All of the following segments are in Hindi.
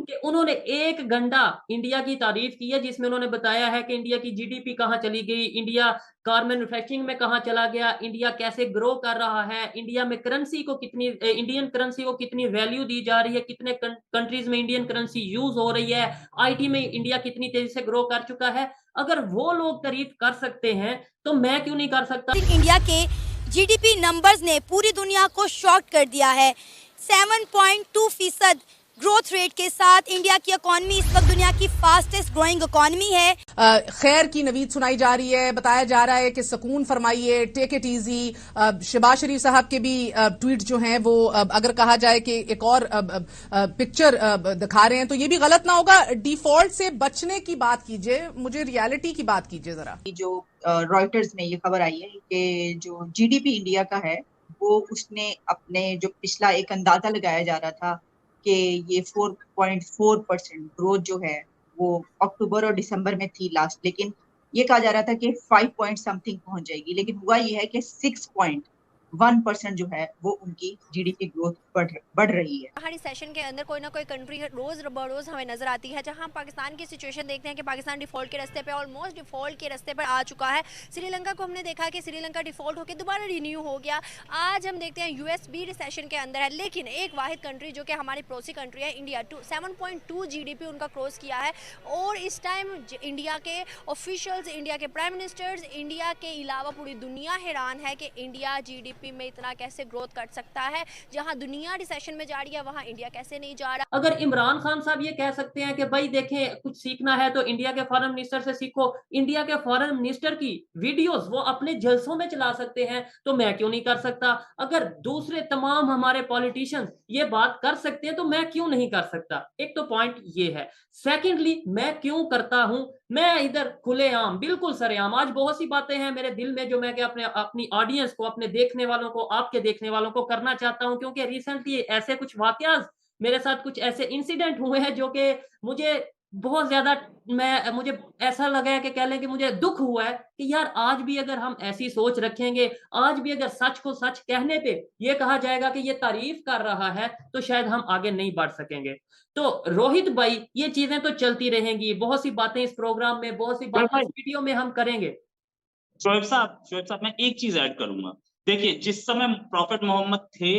कि उन्होंने एक घंटा इंडिया की तारीफ की है, जिसमें उन्होंने बताया है कि इंडिया की जीडीपी कहाँ चली गई, इंडिया कार मैन्युफैक्चरिंग में कहाँ चला गया, इंडिया कैसे ग्रो कर रहा है, इंडिया में करेंसी को कितनी इंडियन करेंसी को कितनी वैल्यू दी जा रही है, कितने कंट्रीज में इंडियन करेंसी यूज हो रही है, आईटी में इंडिया कितनी तेजी से ग्रो कर चुका है। अगर वो लोग तारीफ कर सकते हैं तो मैं क्यों नहीं कर सकता। इंडिया के जीडीपी नंबर्स ने पूरी दुनिया को शॉक कर दिया है। 7.2% ग्रोथ रेट के साथ इंडिया की इकोनॉमी इस वक्त दुनिया की फास्टेस्ट ग्रोइंग इकोनॉमी है। खैर की नवीद सुनाई जा रही है, बताया जा रहा है कि सुकून फरमाइए, टेक इट इजी। शहबाज शरीफ साहब के भी ट्वीट जो हैं वो अगर कहा जाए कि एक और पिक्चर दिखा रहे हैं तो ये भी गलत ना होगा। डिफॉल्ट से बचने की बात कीजिए, मुझे रियलिटी की बात कीजिए जरा। जो रॉयटर्स में ये खबर आई है कि जो जीडीपी इंडिया का है वो उसने अपने जो पिछला एक अंदाजा लगाया जा रहा था कि ये 4.4% ग्रोथ जो है वो अक्टूबर और दिसंबर में थी लास्ट, लेकिन ये कहा जा रहा था कि 5 पॉइंट समथिंग पहुंच जाएगी, लेकिन हुआ ये है कि 6.1% जो है वो उनकी जीडीपी ग्रोथ बढ़ रही है। हर सेशन के अंदर कोई ना कोई कंट्री रोज बरोज हमें नजर आती है, जहां पाकिस्तान की सिचुएशन देखते हैं कि पाकिस्तान डिफॉल्ट के रास्ते पे, ऑलमोस्ट डिफॉल्ट के रास्ते पर आ चुका है। श्रीलंका को हमने देखा कि श्रीलंका डिफॉल्ट होकर दोबारा रिन्यू हो गया। आज हम देखते हैं यूएस भी रिसेशन के अंदर है, लेकिन एक वाहिद कंट्री जो कि हमारी पड़ोसी कंट्री है इंडिया, 7.2 जीडीपी उनका क्रॉस किया है। और इस टाइम इंडिया के ऑफिशियल्स, इंडिया के प्राइम मिनिस्टर्स, इंडिया के अलावा पूरी दुनिया हैरान है कि इंडिया जीडीपी में इतना कैसे ग्रोथ कर सकता है। जहां दुनिया रिसेशन में जा रही है वहां इंडिया कैसे नहीं जा रहा। अगर इमरान खान साहब ये कह सकते हैं कि भाई देखें कुछ सीखना है तो इंडिया के फॉरेन मिनिस्टर से सीखो, इंडिया के फॉरेन मिनिस्टर की वीडियोस वो अपने जलसों में चला सकते हैं, तो मैं क्यों नहीं कर सकता। अगर दूसरे तमाम हमारे पॉलिटिशियंस ये बात कर सकते हैं तो मैं क्यों नहीं कर सकता। एक तो पॉइंट ये है। सेकेंडली, मैं क्यों करता हूं, मैं इधर खुलेआम बिल्कुल सरेआम, आज बहुत सी बातें हैं मेरे दिल में जो मैं कि अपनी ऑडियंस को, अपने देखने वालों को, आपके देखने वालों को करना चाहता हूं, क्योंकि रिसेंटली ऐसे कुछ वाकयात मेरे साथ, कुछ ऐसे इंसिडेंट हुए हैं जो कि मुझे बहुत ज़्यादा, मुझे ऐसा लगा है कि कह लें कि मुझे दुःख हुआ है कि यार आज भी अगर हम ऐसी सोच रखेंगे, आज भी अगर सच को सच कहने पे ये कहा जाएगा कि ये तारीफ कर रहा है, तो शायद हम आगे नहीं बढ़ सकेंगे। तो रोहित भाई, ये चीज़ें तो चलती रहेंगी, बहुत सी बातें इस प्रोग्राम में, बहुत सी बातें इस वीडियो में हम करेंगे। शोएब साहब मैं एक चीज ऐड करूंगा। देखिए, जिस समय प्रॉफेट मोहम्मद थे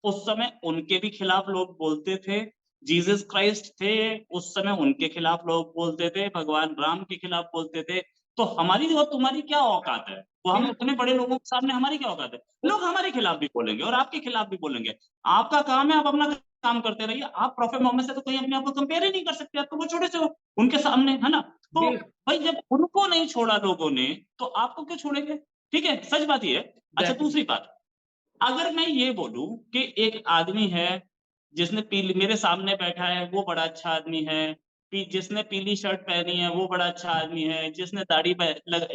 उस समय उनके भी खिलाफ लोग बोलते थे। जीसस क्राइस्ट थे, उस समय उनके खिलाफ लोग बोलते थे। भगवान राम के खिलाफ बोलते थे। तो हमारी और तुम्हारी क्या औकात है? वो हम इतने बड़े लोगों के सामने हमारी क्या औकात है? लोग हमारे खिलाफ भी बोलेंगे और आपके खिलाफ भी बोलेंगे। आपका काम है, आप अपना काम करते रहिए। आप प्रॉफेट मोहम्मद से तो कहीं अपने आप को कंपेयर ही नहीं कर सकते। आप तो वो छोटे से हो उनके सामने, है ना? तो भाई जब उनको नहीं छोड़ा लोगों ने तो आपको क्यों छोड़ेंगे? ठीक है, सच बात ये है। अच्छा, दूसरी बात, अगर मैं ये बोलूं कि एक आदमी है जिसने पीली, मेरे सामने बैठा है वो बड़ा अच्छा आदमी है, जिसने पीली शर्ट पहनी है वो बड़ा अच्छा आदमी है, जिसने दाढ़ी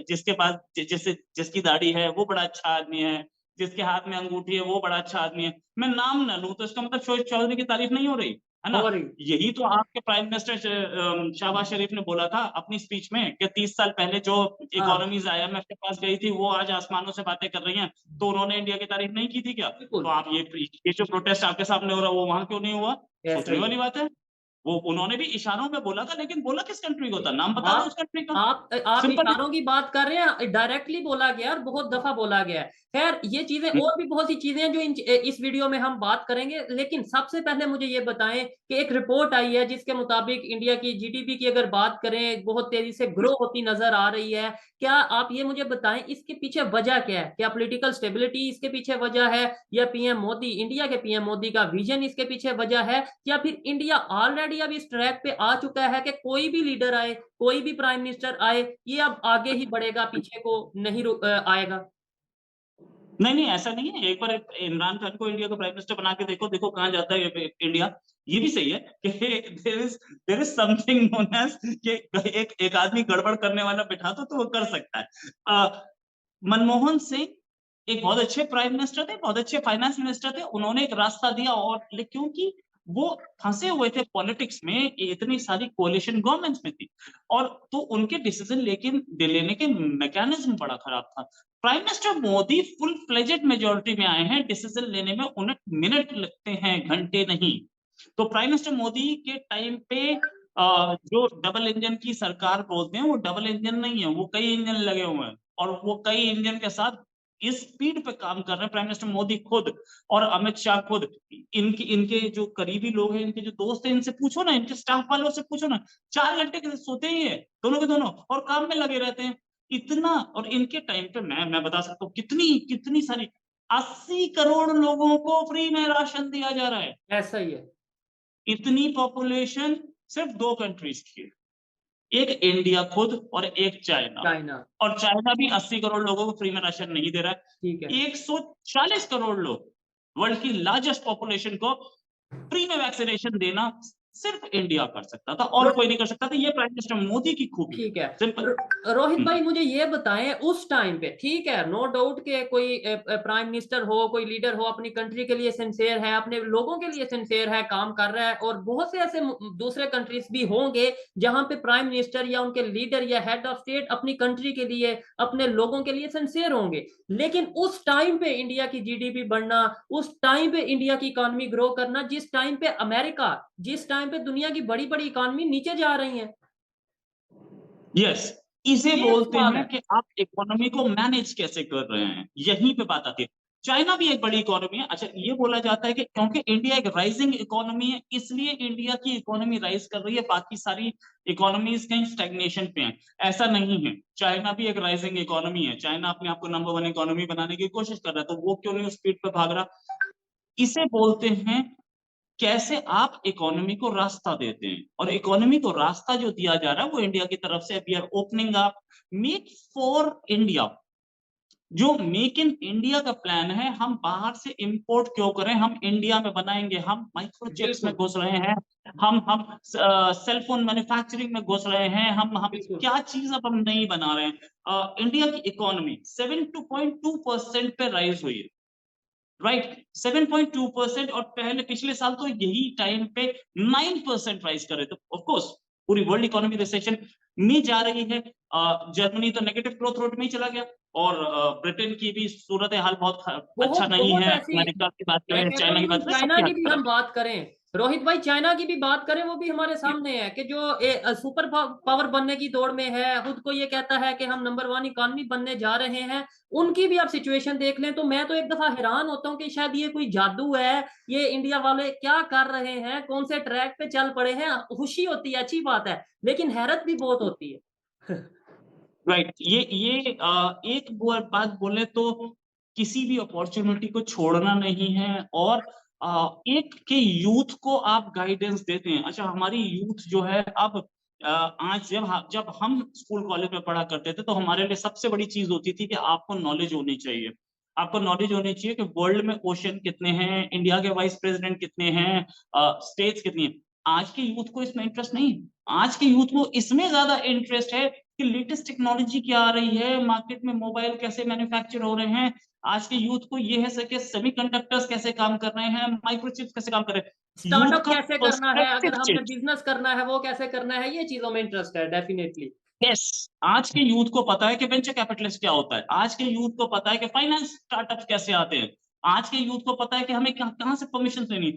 जिसके पास जिसकी दाढ़ी है वो बड़ा अच्छा आदमी है, जिसके हाथ में अंगूठी है वो बड़ा अच्छा आदमी है, मैं नाम ना लूं तो इसका मतलब शोएब चौधरी की तारीफ नहीं हो रही है ना? यही तो आपके प्राइम मिनिस्टर शहबाज शरीफ ने बोला था अपनी स्पीच में कि 30 साल पहले जो इकोनॉमीज आईएमएफ के पास गई थी वो आज आसमानों से बातें कर रही हैं, तो उन्होंने इंडिया की तारीफ नहीं की थी क्या? तो आप ये जो प्रोटेस्ट आपके सामने हो रहा है वो वहां क्यों नहीं हुआ? सोचने वाली बात है। वो उन्होंने भी इशारों में बोला था, लेकिन बोला किस कंट्री को था? नाम बता दो उस कंट्री का। आप इशारों की बात कर रहे हैं, डायरेक्टली बोला गया और बहुत दफा बोला गया है। खैर ये चीजें और भी बहुत सी चीजें हैं जो इस वीडियो में हम बात करेंगे, लेकिन सबसे पहले मुझे ये बताएं कि एक रिपोर्ट आई है जिसके मुताबिक इंडिया की जीडीपी की अगर बात करें बहुत तेजी से ग्रो होती नजर आ रही है। क्या आप ये मुझे बताएं इसके पीछे वजह क्या है? क्या पॉलिटिकल स्टेबिलिटी इसके पीछे वजह है, या पीएम मोदी, इंडिया के पीएम मोदी का विजन इसके पीछे वजह है, या फिर इंडिया ऑलरेडी अब इस ट्रैक पे आ चुका है कि कोई भी लीडर आए, कोई भी प्राइम मिनिस्टर आए, ये अब आगे ही बढ़ेगा, पीछे को नहीं आएगा? नहीं नहीं, ऐसा नहीं है। एक बार इमरान खान को इंडिया का प्राइम मिनिस्टर बना के देखो, देखो कहाँ जाता है इंडिया। ये भी सही है कि there is something known as कि एक आदमी गड़बड़ करने वाला बिठा तो वो कर सकता है। मनमोहन सिंह एक बहुत अच्छे प्राइम मिनिस्टर थे, बहुत अच्छे फाइनेंस मिनिस्टर थे। उन्होंने एक रास्ता दिया, और क्योंकि वो फंसे हुए थे पॉलिटिक्स में, इतनी सारी कोalition गवर्नमेंट्स में थी, और तो उनके डिसीजन लेने के मैकेनिज्म बड़ा खराब था। Prime minister Modi full fledged majority में आए हैं, डिसीजन लेने में उन्हें मिनट लगते हैं, घंटे नहीं। तो प्राइम मिनिस्टर मोदी के टाइम पे जो डबल इंजन की सरकार बोलते हैं, वो डबल इंजन नहीं है, वो कई इंजन लगे हुए हैं, और वो कई इंजन के साथ इस स्पीड पे काम कर रहे हैं प्राइम मिनिस्टर मोदी खुद और अमित शाह खुद। इनके जो करीबी लोग हैं, इनके जो दोस्त हैं, इनसे पूछो ना, इनके स्टाफ वालों से पूछो ना, 4 घंटे के सोते ही है दोनों के दोनों, और काम में लगे रहते हैं इतना। और इनके टाइम पे मैं बता सकता हूँ कितनी सारी 80 करोड़ लोगों को फ्री में राशन दिया जा रहा है। ऐसा ही है। इतनी पॉपुलेशन सिर्फ 2 कंट्रीज की है, एक इंडिया खुद और एक चाइना। चाइना, और चाइना भी 80 करोड़ लोगों को फ्री में राशन नहीं दे रहा है। ठीक है। 140 करोड़ लोग, वर्ल्ड की लार्जेस्ट पॉपुलेशन को फ्री में वैक्सीनेशन देना सिर्फ इंडिया कर सकता था, और कोई नहीं कर सकता था। ये प्राइम मिनिस्टर मोदी की खूबी। ठीक है। सिंपल। रोहित भाई मुझे ये बताएं, उस टाइम पे ठीक है, नो डाउट के कोई प्राइम मिनिस्टर हो, कोई लीडर हो, अपनी कंट्री के लिए सिंसियर है, अपने लोगों के लिए सिंसियर है, काम कर रहा है, और बहुत से ऐसे दूसरे कंट्रीज भी होंगे जहां पे प्राइम मिनिस्टर या उनके लीडर या हेड ऑफ स्टेट अपनी कंट्री के लिए, अपने लोगों के लिए सिंसियर होंगे। लेकिन उस टाइम पे इंडिया की जीडीपी बढ़ना, उस टाइम पे इंडिया की इकोनॉमी ग्रो करना, जिस टाइम पे अमेरिका, जिस टाइम पे दुनिया की बड़ी बड़ी इकोनॉमी नीचे जा रही है, यस, इसे ये बोलते सवाल हैं है। कि आप इकोनॉमी को मैनेज कैसे कर रहे हैं, यहीं पे बात आती है। चाइना भी एक बड़ी इकोनॉमी है। अच्छा, ये बोला जाता है कि क्योंकि इंडिया एक राइजिंग इकोनॉमी है, इसलिए इंडिया की इकोनॉमी राइज कर रही है, बाकी सारी इकोनॉमीज कहीं स्टैग्नेशन पे हैं। ऐसा नहीं है, चाइना भी एक राइजिंग इकोनॉमी है। चाइना अपने आप को नंबर 1 इकोनॉमी बनाने की कोशिश कर रहा है, तो वो क्यों नहीं उस स्पीड पे भाग रहा। इसे बोलते हैं कैसे आप इकोनॉमी को रास्ता देते हैं, और इकोनॉमी को रास्ता जो दिया जा रहा है वो इंडिया की तरफ से। We are opening up make for India. जो मेक इन इंडिया का प्लान है, हम बाहर से इंपोर्ट क्यों करें, हम इंडिया में बनाएंगे। हम माइक्रोचिप्स में बिल्कुल, घुस रहे हैं, हम सेलफोन मैन्युफैक्चरिंग में घुस रहे हैं, हम बिल्कुल। क्या चीज अब हम नहीं बना रहे हैं। इंडिया की इकोनॉमी 7.2% पे राइज हुई है, राइट, 7.2%। और पहले पिछले साल तो यही टाइम पे 9% राइज कर रहे थे। ऑफ कोर्स पूरी वर्ल्ड इकोनॉमी रिसेशन में जा रही है। जर्मनी तो नेगेटिव ग्रोथ रेट में ही चला गया, और ब्रिटेन की भी सूरत हाल बहुत अच्छा बहुत नहीं बहुत है। ऐसी, अमेरिका की बात मैं करें, कहता हूँ चाइना की इवन बात करें, चाइना सबकी की हालत भी खराब हम बात करें, रोहित भाई चाइना की भी बात करें, वो भी हमारे है। सामने है कि जो सुपर पावर बनने की दौड़ में है, खुद को ये कहता है कि हम नंबर 1 इकोनॉमी बनने जा रहे हैं। उनकी भी आप सिचुएशन देख लें तो मैं तो एक दफा हैरान होता हूँ कि शायद ये कोई जादू है, ये इंडिया वाले क्या कर रहे हैं, कौन से ट्रैक पे चल पड़े हैं। खुशी होती है, अच्छी बात है, लेकिन हैरत भी बहुत होती है। राइट, एक बात बोले तो किसी भी अपॉर्चुनिटी को छोड़ना नहीं है, और एक के यूथ को आप गाइडेंस देते हैं। अच्छा, हमारी यूथ जो है अब आज जब हम स्कूल कॉलेज में पढ़ा करते थे, तो हमारे लिए सबसे बड़ी चीज होती थी कि आपको नॉलेज होनी चाहिए। आपको नॉलेज होनी चाहिए कि वर्ल्ड में ओशन कितने हैं, इंडिया के वाइस प्रेसिडेंट कितने हैं, स्टेट्स कितनी हैं। आज के यूथ को इसमें इंटरेस्ट नहीं है। आज के यूथ को इसमें ज्यादा इंटरेस्ट है कि लेटेस्ट टेक्नोलॉजी क्या आ रही है, मार्केट में मोबाइल कैसे मैन्युफैक्चर हो रहे हैं। आज के यूथ को ये है कि सेमीकंडक्टर्स कैसे काम कर रहे हैं, माइक्रोचिप्स कैसे काम कर रहे हैं। यूथ स्टार्टअप का कैसे करना है, अगर पर्सपेक्टिव हमने चेंज। बिजनेस करना है वो कैसे करना है, ये चीजों में इंटरेस्ट है डेफिनेटली। यस, आज के यूथ को पता है कि वेंचर कैपिटलिस्ट क्या होता है। आज के यूथ को पता है कि फाइनेंस स्टार्टअप कैसे आते हैं। आज के यूथ को पता है कि हमें कहां से परमिशन लेनी।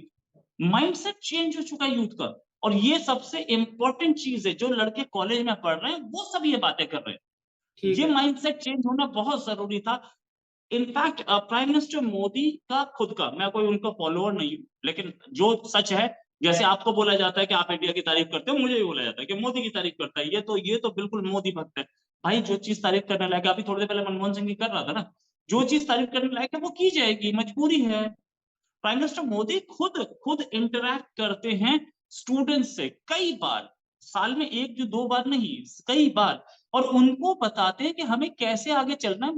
माइंडसेट चेंज हो चुका है यूथ का, और ये सबसे इंपॉर्टेंट चीज है। जो लड़के कॉलेज में पढ़ रहे हैं वो सब ये बातें कर रहे हैं। ठीक ये है। माइंडसेट चेंज होना बहुत जरूरी था। इनफैक्ट प्राइम मिनिस्टर मोदी का खुद का, मैं कोई उनका फॉलोअर नहीं हूं, लेकिन जो सच है, जैसे आपको बोला जाता है कि आप इंडिया की तारीफ करते हो, मुझे भी बोला जाता है कि मोदी की तारीफ करता है, ये तो बिल्कुल मोदी भक्त है। भाई, जो चीज तारीफ करने लायक है, अभी थोड़ी देर पहले मनमोहन सिंह भी कर रहा था ना, जो चीज तारीफ करने लायक है वो की जाएगी, मजबूरी है। प्राइम मिनिस्टर मोदी खुद खुद इंटरैक्ट करते हैं स्टूडेंट्स से कई बार, साल में 1 या 2 बार नहीं, कई बार, और उनको बताते हैं कि हमें कैसे आगे चलना है।